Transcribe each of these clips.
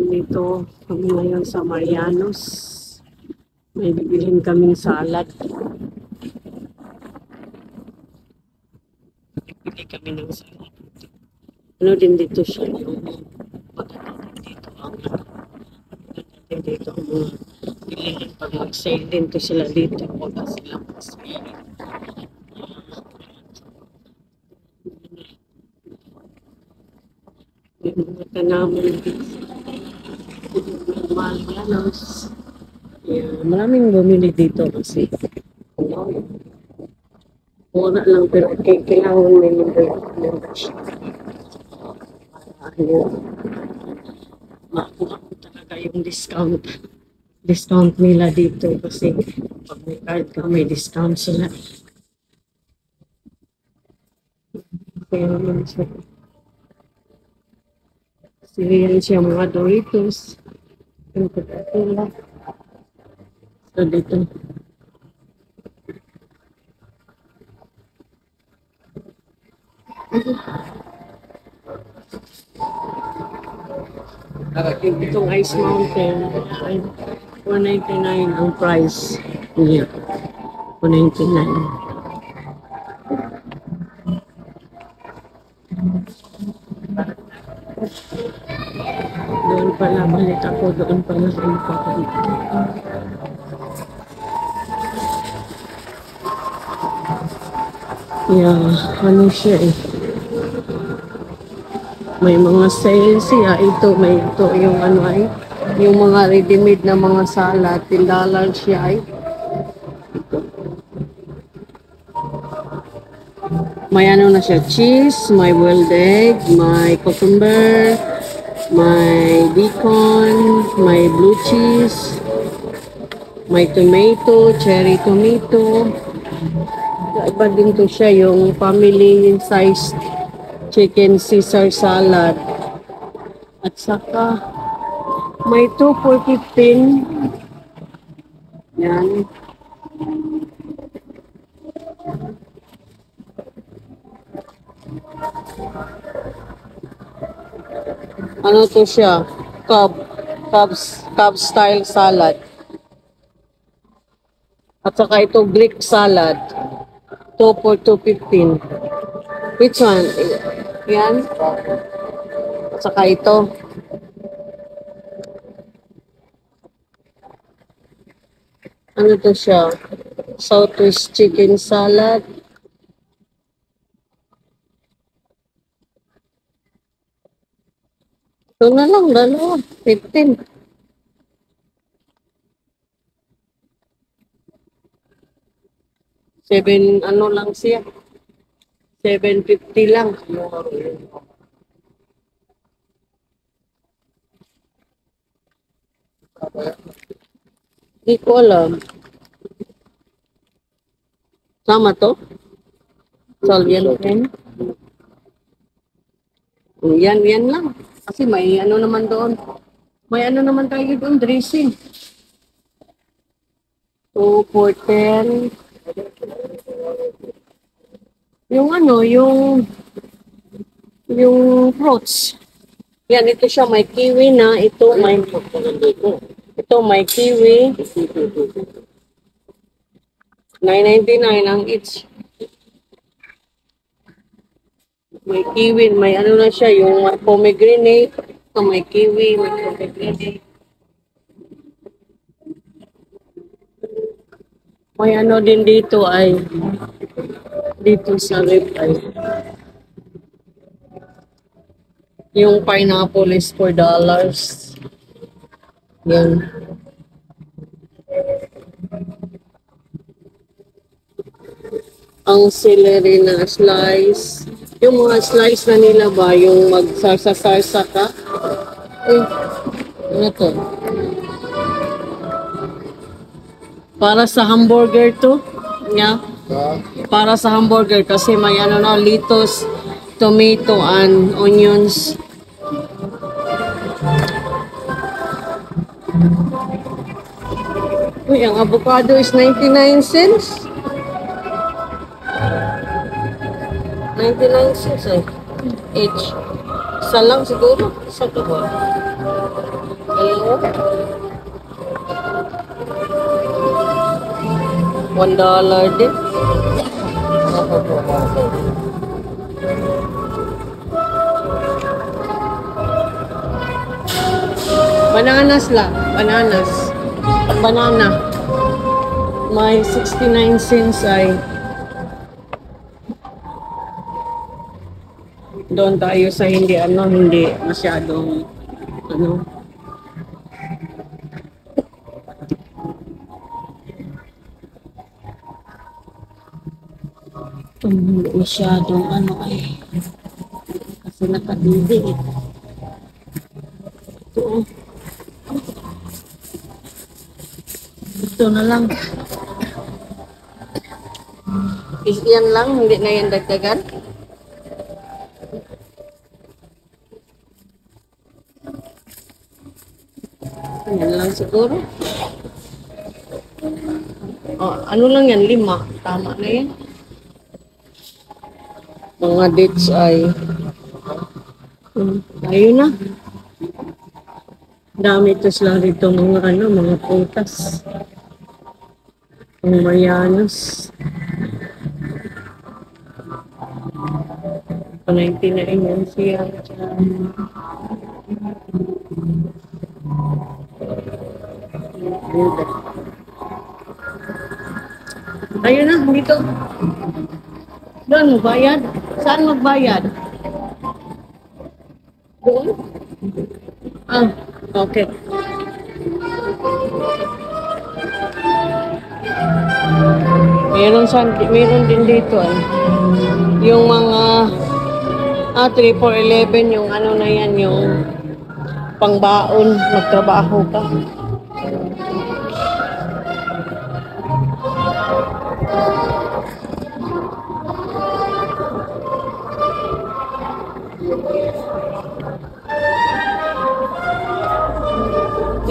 Dito kami ngayon sa Marianos. May bibilhin kaming salad. Bibili kami ng salad. Ano din dito siya yung maganda dito ang dito ang mga bilihin pag mag-sale din to sila dito. Wala silang mag-sale. Yung mga tanaman dito. Marianos. Yeah, maraming bumili dito kasi mura lang pero kailangan may membership para makuha ko talaga yung discount nila dito kasi pag may card ka may discount sila. Kaya naman siya silihan siya mga Doritos yung Coca-Cola. So dito itong Ice Mountain ay 199 ang price niya. 199. Doon pala balik ako, doon pala sa ipapalit. Yeah, ano siya eh. May mga sale siya. Ito, may ito yung ano ay, yung mga ready-made na mga salad, $10 siya ay. Ito. May ano na siya, cheese, may boiled egg, may cucumber, may bacon, may blue cheese, may tomato, cherry tomato. Iba din to siya, yung family size chicken Caesar salad. At saka may 2 for 15. Yan. Ano to siya? Cub style salad. At saka ito Greek salad. 2 for 2.15. Which one? Yan. At saka ito. Ano to siya? Southwest chicken salad. Ito na lang, dalawa. 15. Ano lang siya. 750 lang. Hindi ko alam. Sama to? Salvian pen? Yan lang. Kasi may ano naman doon. May ano naman tayo doon, dressing. 2 for 10. Yung ano, yung fruits. Yan, ito siya, may kiwi na. Ito may kiwi. 9.99 ang each. May kiwi, may ano na siya, yung pomegranate. Ito may kiwi, may pomegranate. May ano din dito ay dito sa rib ay yung pineapple is $4. Yan. Ang celery na slice. Yung mga slice na nila ba, yung magsarsa-sarsa ka? Uy, ano to? Para sa hamburger to? Yeah. Para sa hamburger kasi may ano na, lettuce, tomato and onions. Uy, ang avocado is 99 cents. 99 cents eh. Each. Isa lang siguro. Isa to ba? Dalawa. $1 din. Bananas lang. Bananas. Banana. May 69 cents ay doon tayo sa hindi masyadong hindi masyadong ay kasi nakadidi eh. Ito na lang. Yan lang, hindi na yan dagdagan. Yan lang siguro. Oh, ano lang yan? 5. Tama na yan. Mga dates ay ayun na. Dami ito sila rito mga prutas. Ang mayanos. 99 yan siya. Ayun na, dito. Doon, magbayad. Saan magbayad? Doon? Ah, okay. Meron din dito yung mga 3 for 11 yung ano na yan, yung pangbaon, magtrabaho ka.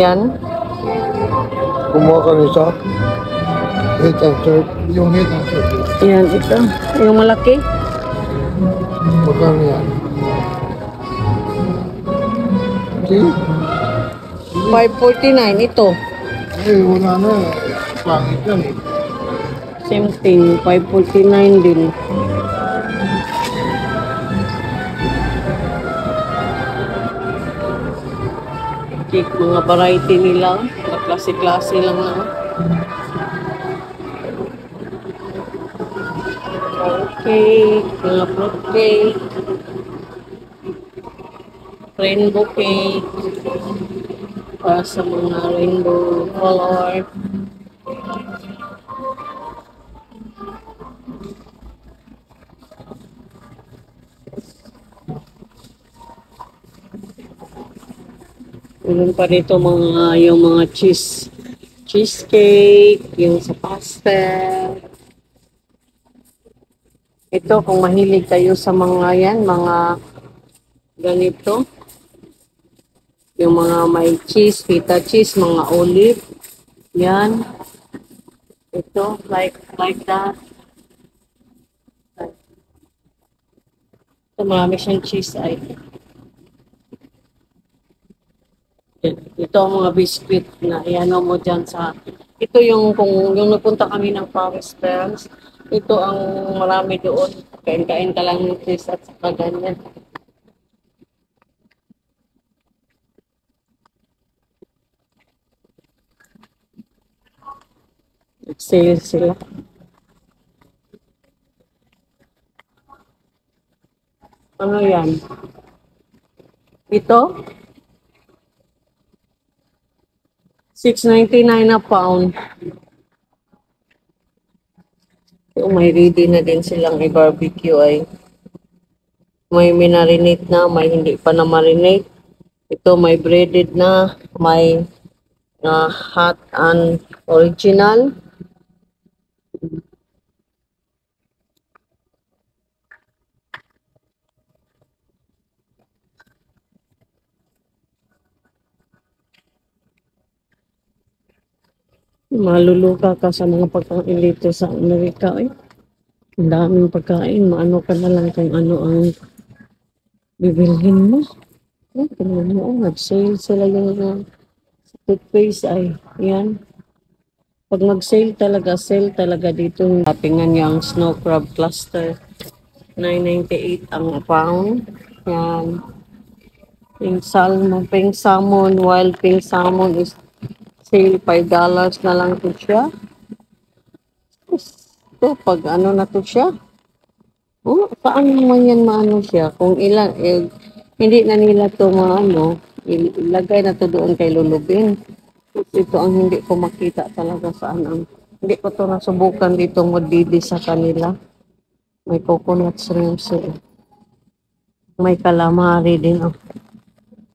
Yan. Kumuha ka nito. Head and shirt. Yung head and shirt. Yan, ito. Yung malaki. Magkano yan? Okay. 549 ito. Eh, wala na. Pangit yan eh. Same thing, 549 din. Cake, mga variety nila. Mga klase-klase lang na. Cake, mga fruit cake. Rainbow cake. Para sa mga rainbow color. Meron pa dito yung mga cheesecake, yung sa pastel. Ito, kung mahilig kayo sa mga mga ganito. Yung mga may cheese, feta cheese, mga olive. Yan. Ito, like that. Ito, marami siyang cheese ay. Ito ang mga biscuit na iano mo dyan sa... Ito yung nagpunta kami ng Paris Friends. Ito ang marami doon. Kain-kain ka lang ng cheese at saka ganyan. Nag-sale sila. Ano yan? Ito? $6.99 a pound. So, may ready na din silang i-barbecue ay. May minarinate na, may hindi pa na marinate. Ito may breaded na, may hot and original. Maluluka ka sa mga pagkain dito sa Amerika eh. Ang daming pagkain, maano ka na lang kung ano ang bibilhin mo. Oh, tingnan mo, oh, nag-sale sila yung toothpaste ay, yan. Pag mag-sale talaga, sale talaga dito. Tapingan niya ang snow crab cluster. 9.98 ang pound. Yan. Pink salmon, wild pink salmon is sale $5 na lang to siya. Ito, pag ano na to siya. Oh, paano naman yan maano siya? Kung ilan, hindi na nila to maano, ilagay na to doon kay Lulubin. Ito ang hindi ko makita talaga saan ang, hindi ko to nasubukan dito magdidi sa kanila. May coconut shrimp sila. May calamari din, oh.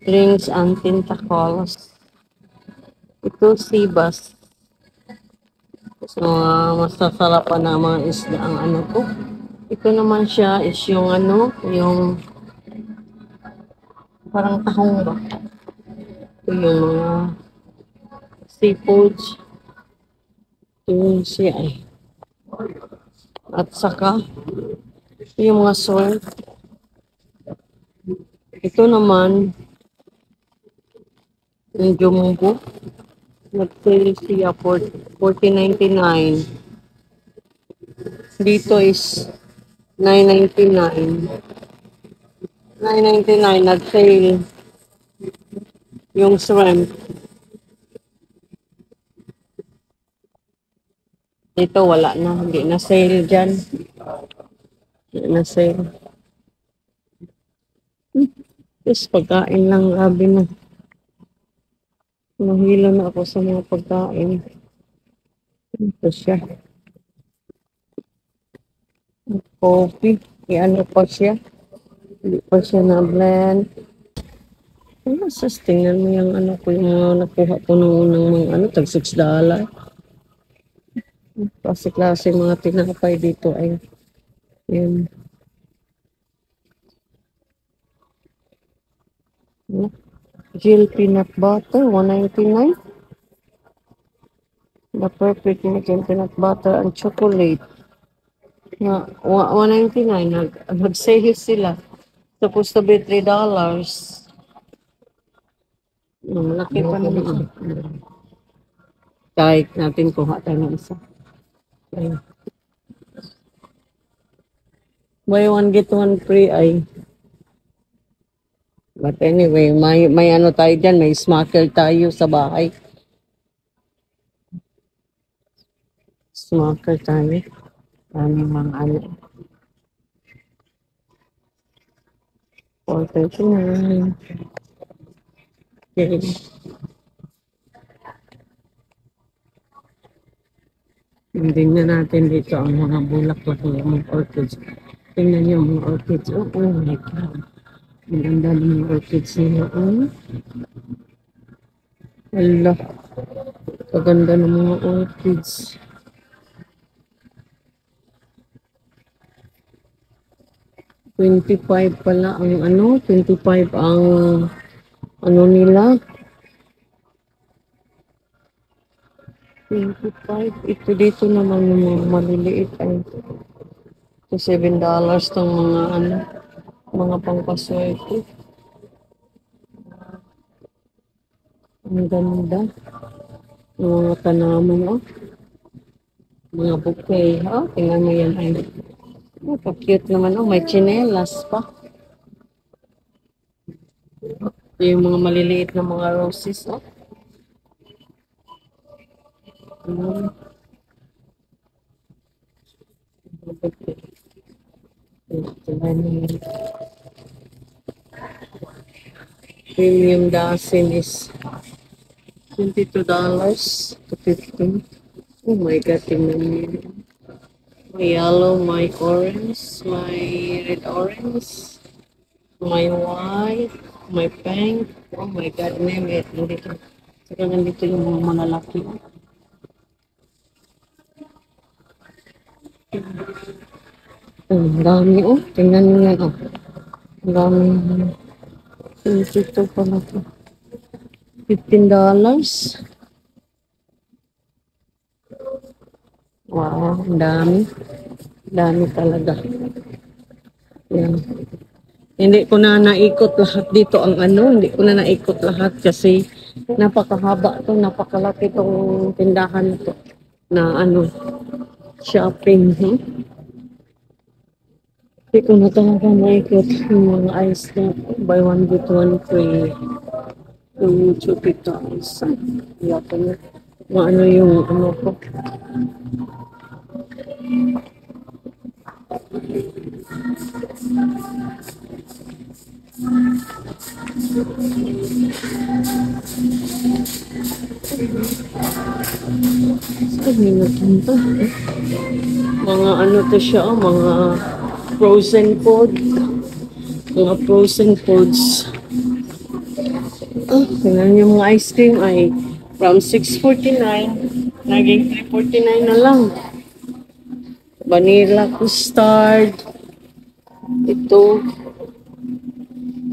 Drinks and tentacles. Ito sea bass. So, mas sasarapan na mga isda ang ano ko. Ito naman siya is yung ano, yung parang tahong ba? Ito yung mga seafoods. Ito yung siya eh. At saka, yung mga shrimp. Ito naman, yung jumbo. Nag-sale siya for $14.99. Dito is $9.99. $9.99 nag-sale yung shrimp. Dito wala na, hindi na sale dyan. Hindi na sale. Yes, pagkain lang, grabe na. Mahilo na ako sa mga pagkain. Ito siya. Coffee. Ano pa siya? Hindi pa siya na-blend. Ano, sus, tingnan mo yung ano ko, yung mga nakuha ko nung unang mga ano, tag $6. Klase-klase mga tinapay dito ay yun. Jill peanut butter, $1.99. The perfect Mexican peanut butter and chocolate. Na $1.99. Nag-sale sila. Supposed to be $3. Malaki pa naman. Kahit natin kuha tayo ng isa. Okay. Buy one, get one free ay. But anyway, may ano tayo dyan, may smacker tayo sa bahay. Smacker tayo. Ano mga ano. 4.39. Okay. Tingnan natin dito ang mga bulaklak ng mga orchids. Tingnan niyo ang mga orchids. Oh my God. Ang ganda ng mga orchids nila. Oh. Allah. Kaganda ng mga orchids. $25 pala ang ano. $25 ang ano nila. 25. Ito dito naman yung mga maliliit ay ito $7 ng mga ano, mga pangpaswerte. Ang ganda. Mga tanaman, oh. Mga bouquet, oh. Tingnan mo yan ay. Oh, cute naman, oh. May chinelas pa. Ito yung mga maliliit na mga roses, oh. Premium dozen is $22 to $15. Oh my God, tingnan mo yun. May yellow, may orange, may red orange, may white, may pink. Oh my God, name it. Nandito. Saka nandito yung mga malalaki. Ang dami, oh. Tingnan mo yan, oh. Ang dami. Ito pala ito. $15. Wow, ang dami. Dami talaga. Yan. Hindi ko na naikot lahat dito ang ano, hindi ko na naikot lahat kasi napakahaba to, napakalaki tong tindahan to na ano, shopping. Hindi ko na talaga naikot yung mga ice na buy one get one free. Yung chupita isa. Yata na. Ano yung ano ko. Sabi na to. Mga ano to siya, mga frozen food. Mga frozen foods. Tingnan yung mga ice cream ay from 6.49 naging 3.49 na lang. Vanilla custard. Ito.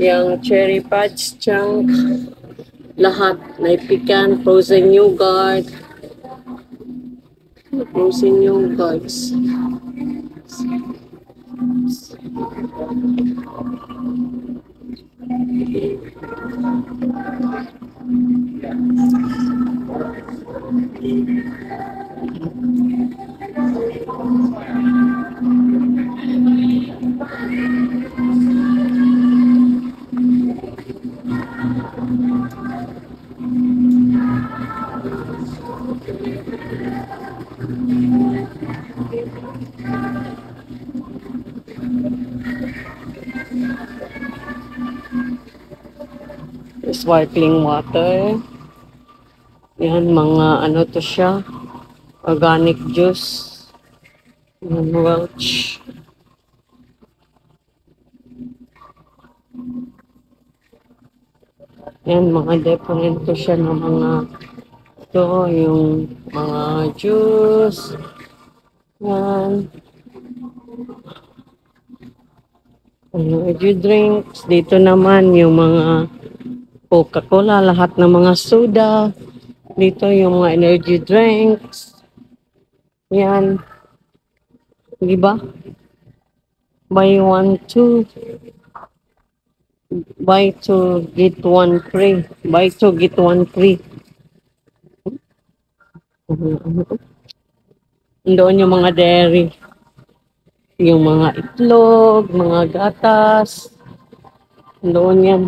Yung cherry fudge chunk. Lahat. May pecan, frozen yogurt. Frozen yogurts. Sparkling water. Yan, mga ano to siya. Organic juice. Yan, Welch. Yan, mga different to siya ng mga ito, yung mga juice. Yan. Energy drinks. Dito naman yung mga Coca-Cola, lahat ng mga soda. Dito yung mga energy drinks. Yan. Di ba? Buy one, two. Buy two, get one free. Buy two, get one free. Doon yung mga dairy. Yung mga itlog, mga gatas. Doon yan.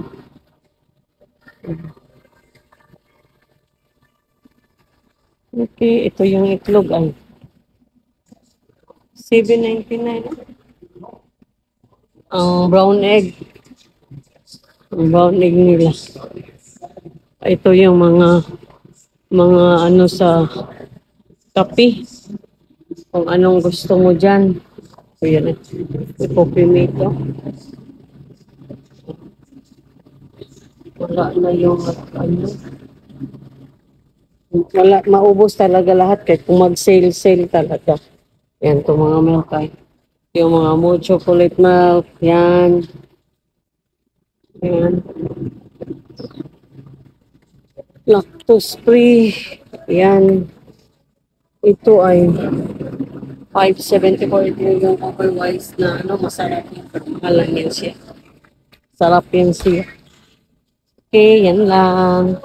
Okay, ito yung itlog ay 7.99. Ang brown egg. Ang brown egg nila. Ito yung mga ano sa kape. Kung anong gusto mo dyan. So yan eh. Coffee mate. Wala na yung ano. Wala, maubos talaga lahat kahit kung mag-sale talaga. Yan, itong mga milk ay. Yung mga mood chocolate milk, yan. Yan. Lactose free. Yan. Ito ay 5.74. Ito yung otherwise na ano, masarap yung mahalan yan siya. Sarap yan siya. Okay, yan lang.